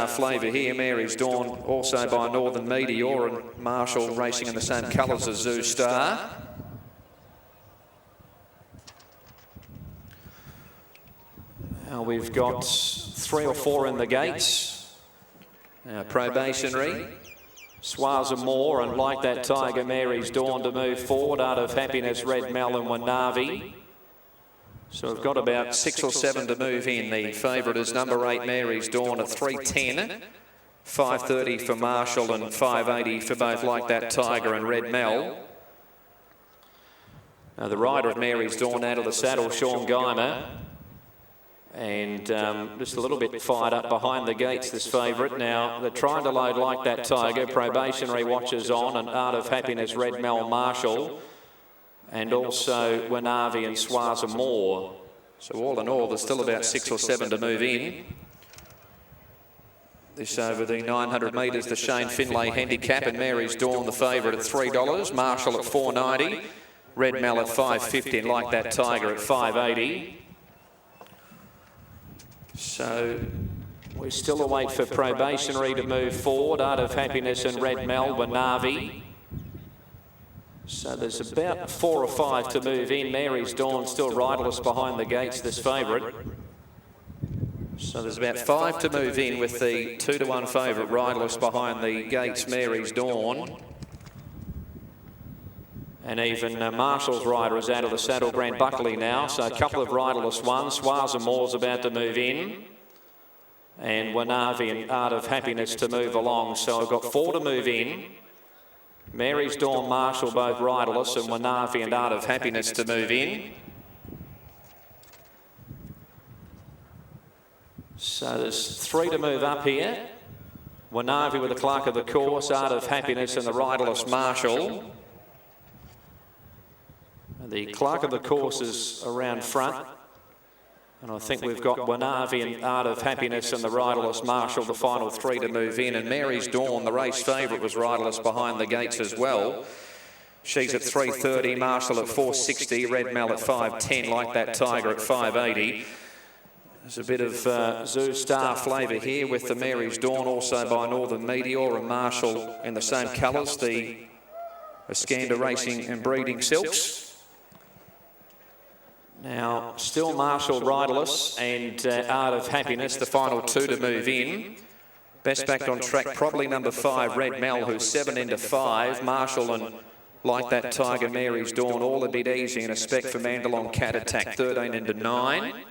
Star flavour here. Mary's Dawn also by Northern Meteor, and Marshal racing in the same colours as Zoo Star. Now we've got 3 or 4 in the gates. Probationary, Swazamoore, and Like That Tiger, Mary's Dawn to move forward. Art of Happiness, Red Mel and Wanavi. So we've got about 6 or 7 to move in. The favourite is number 8, Mary's Dawn at 3.10. 5.30 for Marshal and 5.80 for both Like That Tiger and Red Mel. Now the rider of Mary's Dawn out of the saddle, Sean Guymer. And just a little bit fired up behind the gates, this favourite. Now they're trying to load Like That Tiger. Probationary watches on, and Art of Happiness, Red Mel, Marshal. And also Wanavi and Swazamoore. So all in all, there's still about 6 or 7 to move in. This over the 900 metres, the Shane Finlay Handicap, and Mary's Dawn the favourite at $3. Marshal at $4.90. Red Mel at $5.50, and Like That Tiger at $5.80. So we still await for Probationary to move forward. Art of Happiness and Red Mel, Wanavi. So there's about 4 or 5 to move in. Mary's Dawn still riderless behind the gates, this favourite. So there's about 5 to move in with the 2-to-1 favourite riderless behind the gates, Mary's Dawn. And even Marshal's rider is out of the saddle, Grant Buckley now. So a couple of riderless ones. Swazamoore's about to move in. And Wanavi and Art of Happiness to move along. So I've got 4 to move in. Mary's Dawn, Marshal both riderless, and Wanavi and Art of Happiness to move in. So there's 3 to move up here. Wanavi with the clerk of the course, Art of Happiness and the riderless Marshal. The clerk of the course is around front. And I think we've got Wanavi and Art of Happiness and the riderless Marshal, the final 3 to move in. And Mary's Dawn, the race favourite, was riderless behind the gates as well. She's at 3.30, Marshal at 4.60, Red Mel at 5.10, Like That Tiger at 5.80. There's a bit of Zoo Star flavour here with the Mary's Dawn, also by Northern Meteor, and Marshal in the same colours, the Escander Racing and Breeding Silks. Now, still Marshal riderless and Art of Happiness, the final 2 to move in. Best backed on track, probably number 5, Red Mel, who's 7 into 5. Marshal and Like That Tiger, Mary's Dawn, all a bit easy, and a spec for Mandalong Cat Attack, 13 into 9.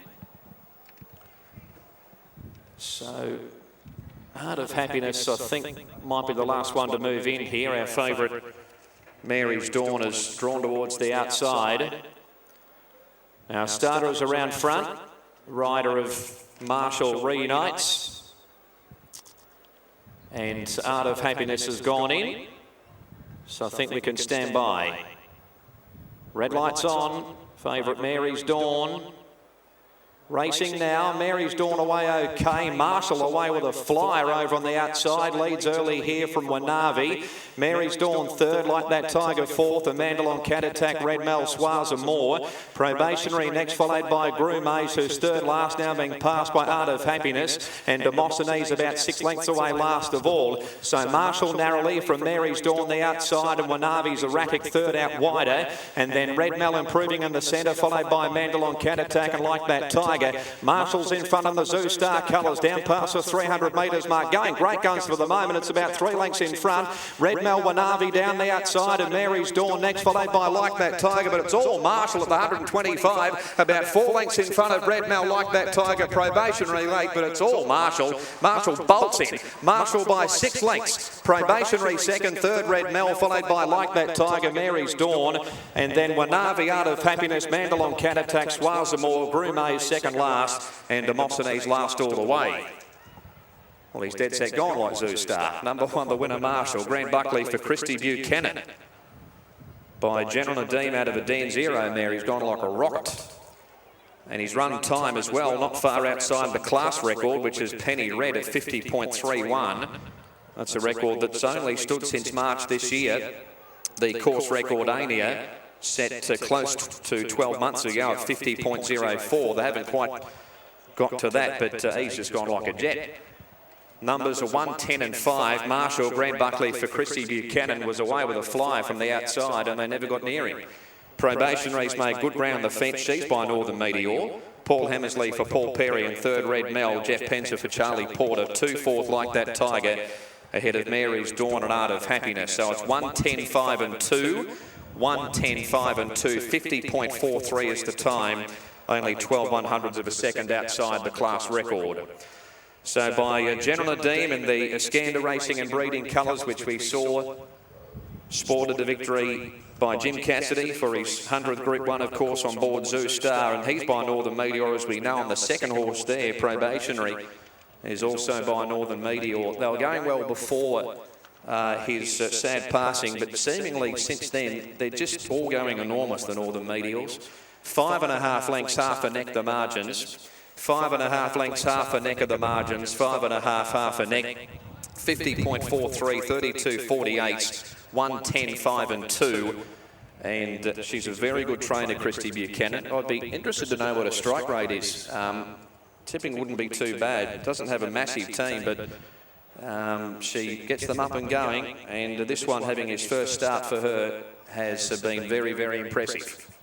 So, Art of Happiness, I think, might be the last one to move in here. Our favourite, Mary's Dawn, is drawn towards the outside. Our starter is around front. Rider of Marshal reunites. And Art of Happiness has gone in. So I think we can stand by. Red lights on. Favourite Mary's Dawn. Racing now, Mary's Dawn away okay, Marshal away with a flyer over on the outside, leads early here from Wanavi. Mary's Dawn 3rd, Like That Tiger 4th, and Mandalong Cat Attack, Red Mel, Swazamoore. Probationary next followed by Grumaze, who's 3rd last, now being passed by Art of Happiness, and Demosthenes about 6 lengths away last of all. So Marshal narrowly from Mary's Dawn the outside, and Wanavi's erratic 3rd out wider, and then Red Mel improving in the centre, followed by Mandalong Cat Attack and Like That Tiger. Marshall's in front on the Zoo Star colours, down past the 300 metres mark. Going great guns for the moment. It's about 3 lengths in front. Red Mel, Wanavi down the outside, and Mary's Dawn next, followed by Like That Tiger. But it's all Marshal at the 125, about 4 lengths in front of Red Mel, Like That Tiger. Probationary late, but it's all Marshal. Marshal bolts in. Marshal by 6 lengths. Probationary 2nd, 3rd Red Mel, followed by Like That Tiger, Mary's Dawn, and then Wanavi, Art of Happiness, Mandalong Cat Attack, Swazamoore, Grumaze 2nd last, and Demosthenes last all the way. Well, he's dead set gone like Zoo Star. Number 1, the winner Marshal. Grant Buckley for Kristen Buchanan. By General Nadeem out of a Dan Zero mare. He's gone like a rocket. And he's run time as well, not far outside the class record, which is Penny Red at 50.31. That's a record that's only stood since March this year. The course record, Ania, set close to 12 months ago at 50.04. They haven't quite got to that, but he's just gone like a jet. Numbers are 1, 10 and 5. Marshal, Grant Buckley for Kristen Buchanan was away with a fly from the outside and they never got near him. Probationary's made good ground the fence. She's by Northern Meteor. Paul Hammersley for Paul Perry and third Red Mel. Jeff Pencer for Charlie Porter. 2 fourth Like That Tiger ahead of Mary's Dawn and Art of Happiness. So it's 1, 10, 5 and 2. 1, 10, 5 and 2. 50.43 is the time. Only 12/100ths of a second outside the class record. So by General Nadeem in the Iskander Racing and Breeding colours, which we saw, sported the victory by Jim Cassidy for his 100th Group 1, of course, on board Zoo Star, and he's by Northern Meteor, as we know. On the second horse there, Probationary, is also by Northern Meteor. They were going well before his sad passing, but seemingly since then, they're just all going enormous, the Northern Meteors. 5.5 lengths, half a neck the margins. 5.5 lengths, half a neck of the margins. 5.5, half a neck. 50.43, 32.48, 1, 10, 5 and 2. And she's a very good trainer, Kristen Buchanan. I'd be interested to know what her strike rate is. Tipping wouldn't be too bad. Doesn't have a massive team, but she gets them up and going. And this one, having his first start for her, has been very, very impressive.